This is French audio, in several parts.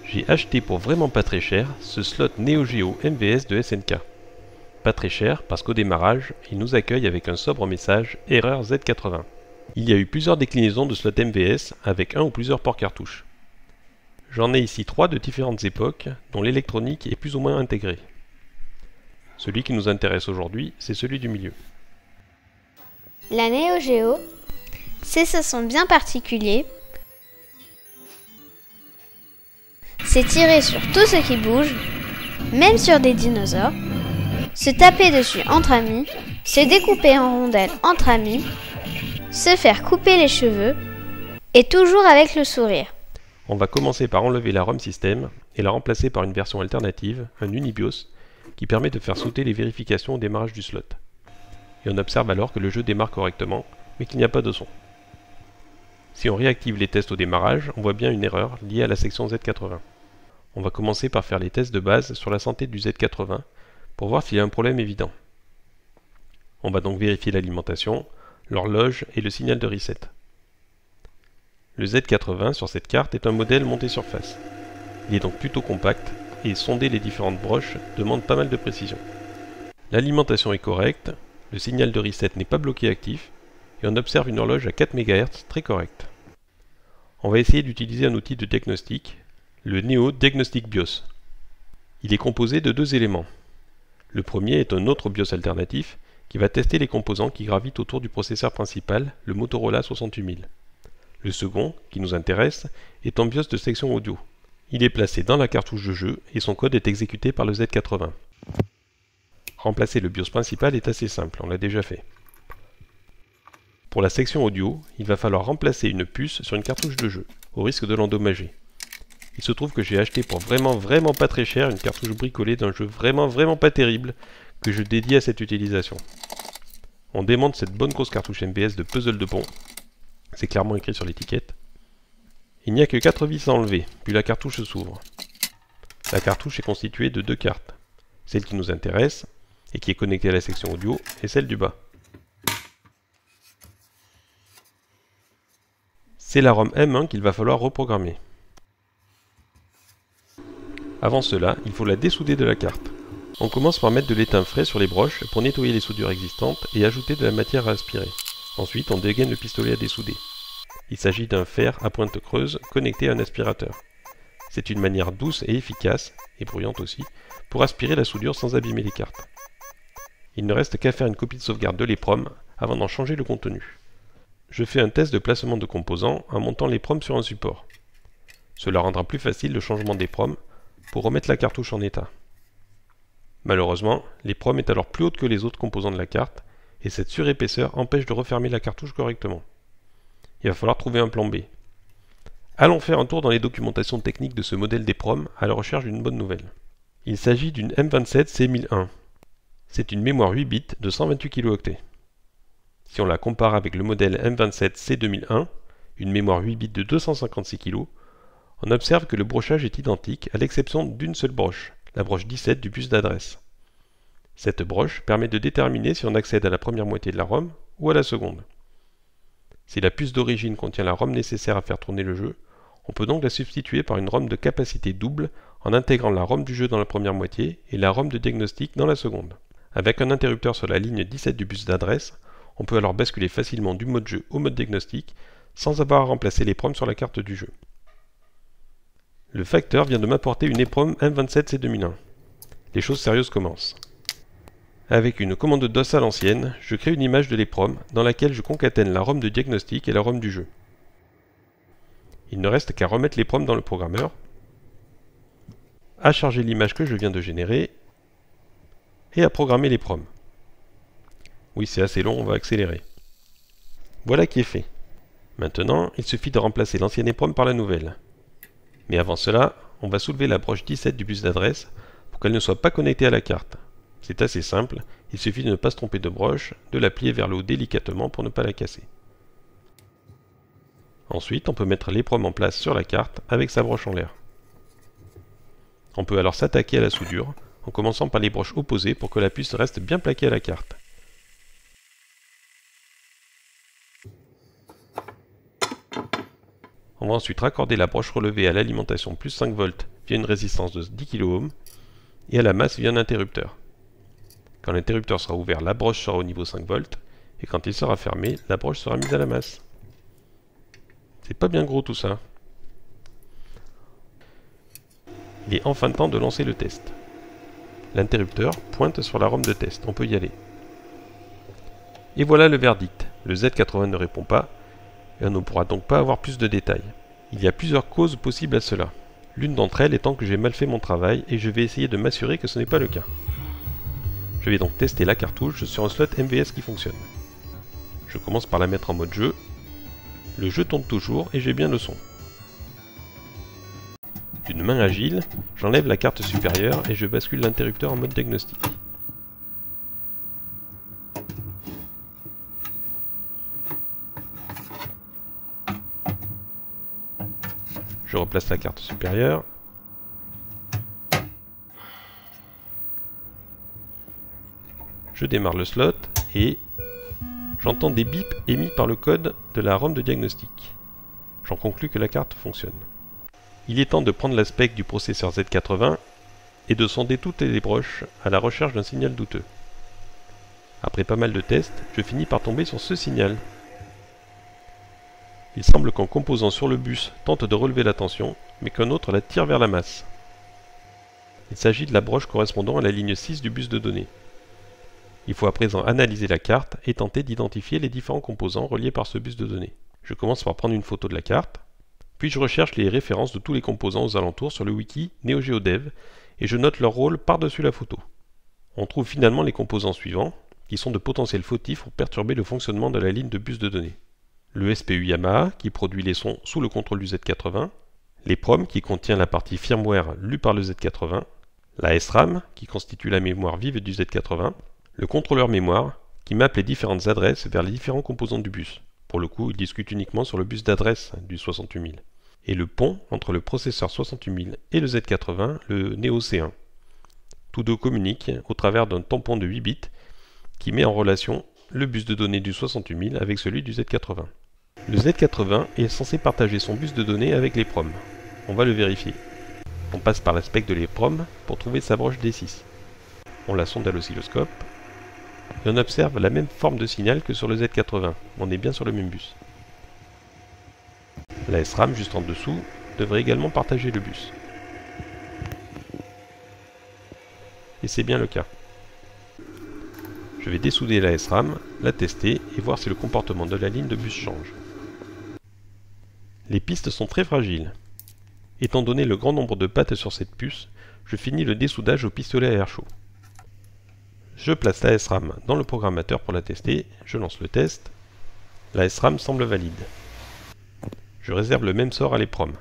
J'ai acheté pour vraiment pas très cher ce slot Neo Geo MVS de SNK. Pas très cher parce qu'au démarrage, il nous accueille avec un sobre message Erreur Z80. Il y a eu plusieurs déclinaisons de slot MVS avec un ou plusieurs ports cartouches. J'en ai ici 3 de différentes époques dont l'électronique est plus ou moins intégrée. Celui qui nous intéresse aujourd'hui, c'est celui du milieu. La Neo Geo, c'est ce son bien particulier. C'est tirer sur tout ce qui bouge, même sur des dinosaures, se taper dessus entre amis, se découper en rondelles entre amis, se faire couper les cheveux, et toujours avec le sourire. On va commencer par enlever la ROM system et la remplacer par une version alternative, un Unibios, qui permet de faire sauter les vérifications au démarrage du slot. Et on observe alors que le jeu démarre correctement, mais qu'il n'y a pas de son. Si on réactive les tests au démarrage, on voit bien une erreur liée à la section Z80. On va commencer par faire les tests de base sur la santé du Z80 pour voir s'il y a un problème évident. On va donc vérifier l'alimentation, l'horloge et le signal de reset. Le Z80 sur cette carte est un modèle monté sur face. Il est donc plutôt compact et sonder les différentes broches demande pas mal de précision. L'alimentation est correcte, le signal de reset n'est pas bloqué actif et on observe une horloge à 4 MHz très correcte. On va essayer d'utiliser un outil de diagnostic, le Neo Diagnostic BIOS. Il est composé de 2 éléments. Le premier est un autre BIOS alternatif qui va tester les composants qui gravitent autour du processeur principal, le Motorola 68000. Le second, qui nous intéresse, est un BIOS de section audio. Il est placé dans la cartouche de jeu et son code est exécuté par le Z80. Remplacer le BIOS principal est assez simple, on l'a déjà fait. Pour la section audio, il va falloir remplacer une puce sur une cartouche de jeu, au risque de l'endommager. Il se trouve que j'ai acheté pour vraiment pas très cher une cartouche bricolée d'un jeu vraiment pas terrible que je dédie à cette utilisation. On démonte cette bonne grosse cartouche MVS de puzzle de pont. C'est clairement écrit sur l'étiquette. Il n'y a que 4 vis à enlever, puis la cartouche s'ouvre. La cartouche est constituée de 2 cartes. Celle qui nous intéresse, et qui est connectée à la section audio, et celle du bas. C'est la ROM M1 qu'il va falloir reprogrammer. Avant cela, il faut la dessouder de la carte. On commence par mettre de l'étain frais sur les broches pour nettoyer les soudures existantes et ajouter de la matière à aspirer. Ensuite, on dégaine le pistolet à dessouder. Il s'agit d'un fer à pointe creuse connecté à un aspirateur. C'est une manière douce et efficace, et bruyante aussi, pour aspirer la soudure sans abîmer les cartes. Il ne reste qu'à faire une copie de sauvegarde de l'EPROM avant d'en changer le contenu. Je fais un test de placement de composants en montant l'EPROM sur un support. Cela rendra plus facile le changement d'EPROM pour remettre la cartouche en état. Malheureusement, l'EPROM est alors plus haute que les autres composants de la carte, et cette surépaisseur empêche de refermer la cartouche correctement. Il va falloir trouver un plan B. Allons faire un tour dans les documentations techniques de ce modèle d'EPROM à la recherche d'une bonne nouvelle. Il s'agit d'une M27C1001. C'est une mémoire 8 bits de 128 kilo-octets. Si on la compare avec le modèle M27C2001, une mémoire 8 bits de 256 kg, on observe que le brochage est identique à l'exception d'une seule broche, la broche 17 du bus d'adresse. Cette broche permet de déterminer si on accède à la première moitié de la ROM ou à la seconde. Si la puce d'origine contient la ROM nécessaire à faire tourner le jeu, on peut donc la substituer par une ROM de capacité double en intégrant la ROM du jeu dans la première moitié et la ROM de diagnostic dans la seconde. Avec un interrupteur sur la ligne 17 du bus d'adresse, on peut alors basculer facilement du mode jeu au mode diagnostic sans avoir à remplacer l'EPROM sur la carte du jeu. Le facteur vient de m'apporter une EPROM M27C2001. Les choses sérieuses commencent. Avec une commande DOS à l'ancienne, je crée une image de l'EPROM dans laquelle je concatène la ROM de diagnostic et la ROM du jeu. Il ne reste qu'à remettre l'EPROM dans le programmeur, à charger l'image que je viens de générer et à programmer l'EPROM. Oui, c'est assez long, on va accélérer. Voilà qui est fait. Maintenant, il suffit de remplacer l'ancienne EPROM par la nouvelle. Mais avant cela, on va soulever la broche 17 du bus d'adresse pour qu'elle ne soit pas connectée à la carte. C'est assez simple, il suffit de ne pas se tromper de broche, de la plier vers le haut délicatement pour ne pas la casser. Ensuite, on peut mettre l'EPROM en place sur la carte avec sa broche en l'air. On peut alors s'attaquer à la soudure en commençant par les broches opposées pour que la puce reste bien plaquée à la carte. On va ensuite raccorder la broche relevée à l'alimentation plus 5 volts via une résistance de 10 kΩ et à la masse via un interrupteur. Quand l'interrupteur sera ouvert, la broche sera au niveau 5 volts et quand il sera fermé, la broche sera mise à la masse. C'est pas bien gros tout ça. Il est enfin temps de lancer le test. L'interrupteur pointe sur l'arôme de test, on peut y aller. Et voilà le verdict. Le Z80 ne répond pas et on ne pourra donc pas avoir plus de détails. Il y a plusieurs causes possibles à cela. L'une d'entre elles étant que j'ai mal fait mon travail et je vais essayer de m'assurer que ce n'est pas le cas. Je vais donc tester la cartouche sur un slot MVS qui fonctionne. Je commence par la mettre en mode jeu. Le jeu tourne toujours et j'ai bien le son. D'une main agile, j'enlève la carte supérieure et je bascule l'interrupteur en mode diagnostic. Je replace la carte supérieure. Je démarre le slot et j'entends des bips émis par le code de la ROM de diagnostic. J'en conclus que la carte fonctionne. Il est temps de prendre l'aspect du processeur Z80 et de sonder toutes les broches à la recherche d'un signal douteux. Après pas mal de tests, je finis par tomber sur ce signal. Il semble qu'un composant sur le bus tente de relever la tension, mais qu'un autre la tire vers la masse. Il s'agit de la broche correspondant à la ligne 6 du bus de données. Il faut à présent analyser la carte et tenter d'identifier les différents composants reliés par ce bus de données. Je commence par prendre une photo de la carte, puis je recherche les références de tous les composants aux alentours sur le wiki NeoGeoDev et je note leur rôle par-dessus la photo. On trouve finalement les composants suivants, qui sont de potentiels fautifs pour perturber le fonctionnement de la ligne de bus de données. Le SPU Yamaha, qui produit les sons sous le contrôle du Z80, l'EEPROM, qui contient la partie firmware lue par le Z80, la SRAM, qui constitue la mémoire vive du Z80, le contrôleur mémoire, qui mappe les différentes adresses vers les différents composants du bus. Pour le coup, il discute uniquement sur le bus d'adresse du 68000. Et le pont entre le processeur 68000 et le Z80, le Neo C1. Tous deux communiquent au travers d'un tampon de 8 bits qui met en relation le bus de données du 68000 avec celui du Z80. Le Z80 est censé partager son bus de données avec l'EEPROM. On va le vérifier. On passe par l'aspect de l'EEPROM pour trouver sa broche D6. On la sonde à l'oscilloscope et on observe la même forme de signal que sur le Z80. On est bien sur le même bus. La SRAM, juste en dessous, devrait également partager le bus. Et c'est bien le cas. Je vais dessouder la SRAM, la tester et voir si le comportement de la ligne de bus change. Les pistes sont très fragiles. Étant donné le grand nombre de pattes sur cette puce, je finis le dessoudage au pistolet à air chaud. Je place la SRAM dans le programmateur pour la tester, je lance le test. La SRAM semble valide. Je réserve le même sort à l'EEPROM.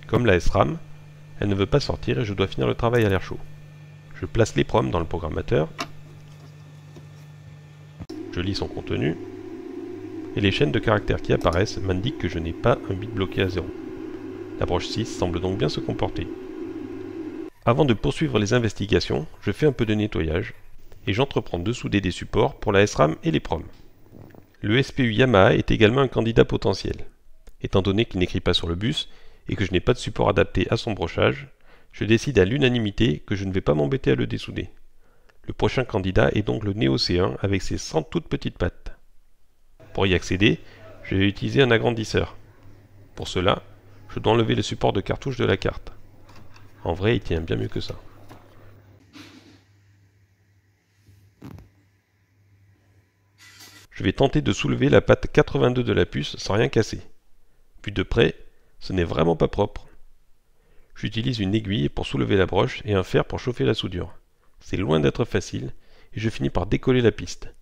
Comme la SRAM, elle ne veut pas sortir et je dois finir le travail à l'air chaud. Je place l'EEPROM dans le programmateur. Je lis son contenu. Et les chaînes de caractères qui apparaissent m'indiquent que je n'ai pas un bit bloqué à 0. La broche 6 semble donc bien se comporter. Avant de poursuivre les investigations, je fais un peu de nettoyage et j'entreprends de souder des supports pour la SRAM et l'EEPROM. Le SPU Yamaha est également un candidat potentiel. Étant donné qu'il n'écrit pas sur le bus et que je n'ai pas de support adapté à son brochage, je décide à l'unanimité que je ne vais pas m'embêter à le dessouder. Le prochain candidat est donc le Neo C1 avec ses 100 toutes petites pattes. Pour y accéder, je vais utiliser un agrandisseur. Pour cela, je dois enlever le support de cartouche de la carte. En vrai, il tient bien mieux que ça. Je vais tenter de soulever la patte 82 de la puce sans rien casser. Puis de près, ce n'est vraiment pas propre. J'utilise une aiguille pour soulever la broche et un fer pour chauffer la soudure. C'est loin d'être facile et je finis par décoller la piste.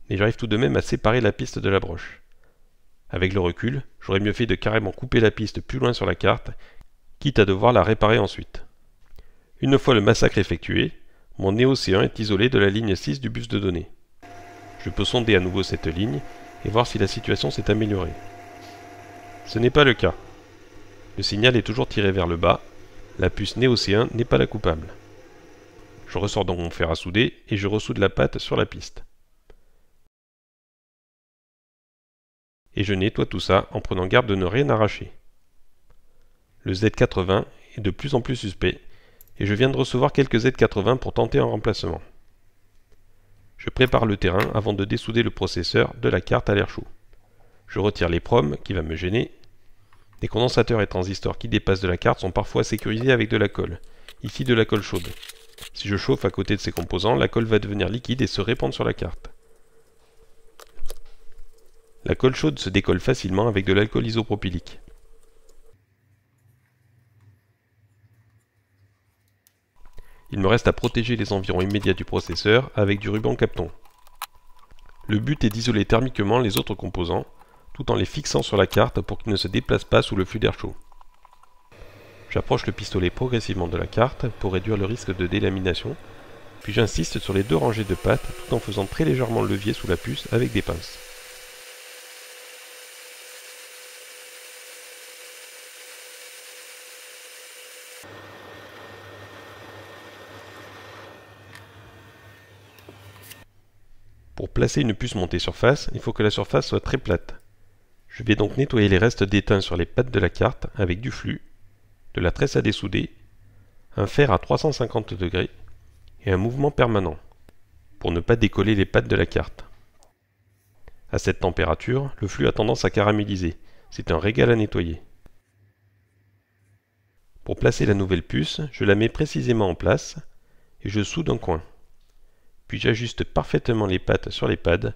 Mais j'arrive tout de même à séparer la piste de la broche. Avec le recul, j'aurais mieux fait de carrément couper la piste plus loin sur la carte, quitte à devoir la réparer ensuite. Une fois le massacre effectué, mon Neo C1 est isolé de la ligne 6 du bus de données. Je peux sonder à nouveau cette ligne et voir si la situation s'est améliorée. Ce n'est pas le cas. Le signal est toujours tiré vers le bas, la puce Neo C1 n'est pas la coupable. Je ressors donc mon fer à souder et je ressoude la patte sur la piste. Et je nettoie tout ça en prenant garde de ne rien arracher. Le Z80 est de plus en plus suspect, et je viens de recevoir quelques Z80 pour tenter un remplacement. Je prépare le terrain avant de dessouder le processeur de la carte à l'air chaud. Je retire les PROM qui va me gêner. Les condensateurs et transistors qui dépassent de la carte sont parfois sécurisés avec de la colle, ici de la colle chaude. Si je chauffe à côté de ces composants, la colle va devenir liquide et se répandre sur la carte. La colle chaude se décolle facilement avec de l'alcool isopropylique. Il me reste à protéger les environs immédiats du processeur avec du ruban Kapton. Le but est d'isoler thermiquement les autres composants, tout en les fixant sur la carte pour qu'ils ne se déplacent pas sous le flux d'air chaud. J'approche le pistolet progressivement de la carte pour réduire le risque de délamination, puis j'insiste sur les deux rangées de pattes tout en faisant très légèrement le levier sous la puce avec des pinces. Pour placer une puce montée surface, il faut que la surface soit très plate. Je vais donc nettoyer les restes d'étain sur les pattes de la carte avec du flux, de la tresse à dessouder, un fer à 350 degrés et un mouvement permanent, pour ne pas décoller les pattes de la carte. À cette température, le flux a tendance à caraméliser, c'est un régal à nettoyer. Pour placer la nouvelle puce, je la mets précisément en place et je soude un coin. Puis j'ajuste parfaitement les pattes sur les pads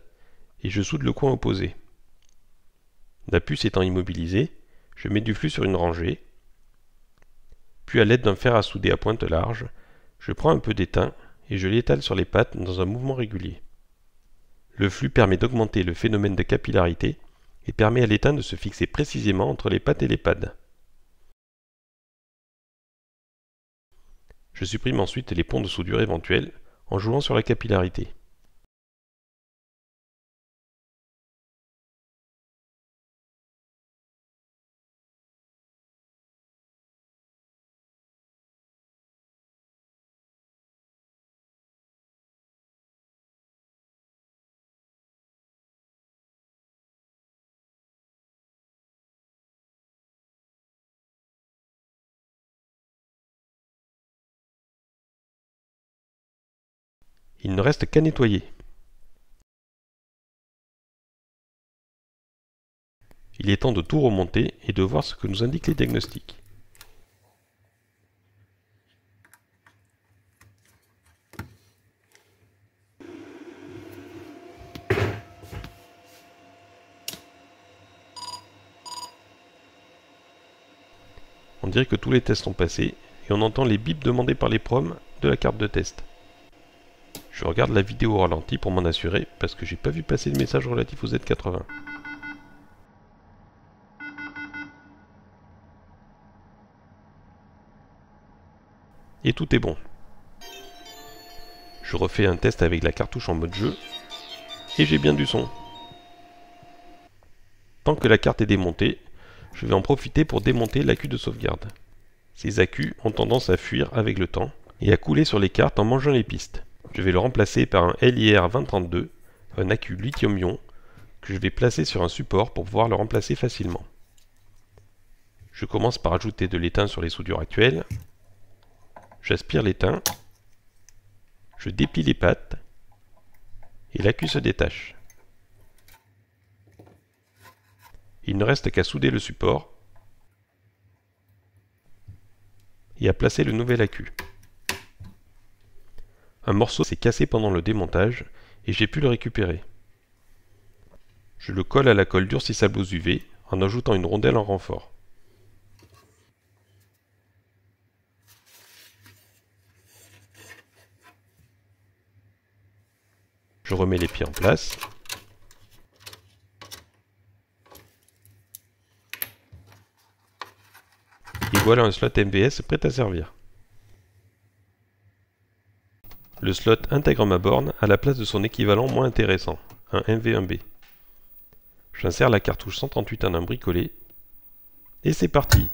et je soude le coin opposé. La puce étant immobilisée, je mets du flux sur une rangée, puis à l'aide d'un fer à souder à pointe large, je prends un peu d'étain et je l'étale sur les pattes dans un mouvement régulier. Le flux permet d'augmenter le phénomène de capillarité et permet à l'étain de se fixer précisément entre les pattes et les pads. Je supprime ensuite les ponts de soudure éventuels en jouant sur la capillarité. Il ne reste qu'à nettoyer. Il est temps de tout remonter et de voir ce que nous indiquent les diagnostics. On dirait que tous les tests sont passés et on entend les bips demandés par les PROM de la carte de test. Je regarde la vidéo au ralenti pour m'en assurer parce que j'ai pas vu passer le message relatif au Z80. Et tout est bon. Je refais un test avec la cartouche en mode jeu et j'ai bien du son. Tant que la carte est démontée, je vais en profiter pour démonter l'accu de sauvegarde. Ces accus ont tendance à fuir avec le temps et à couler sur les cartes en mangeant les pistes. Je vais le remplacer par un LIR 2032, un accu lithium-ion, que je vais placer sur un support pour pouvoir le remplacer facilement. Je commence par ajouter de l'étain sur les soudures actuelles. J'aspire l'étain. Je déplie les pattes. Et l'accu se détache. Il ne reste qu'à souder le support et à placer le nouvel accu. Un morceau s'est cassé pendant le démontage et j'ai pu le récupérer. Je le colle à la colle durcissable aux UV en ajoutant une rondelle en renfort. Je remets les pieds en place. Et voilà un slot MVS prêt à servir. Le slot intègre ma borne à la place de son équivalent moins intéressant, un MV1B. J'insère la cartouche 138 en un bricolé, et c'est parti!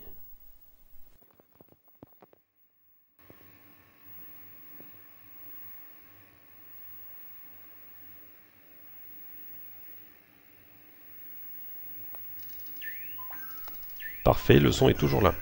Parfait, le son est toujours là.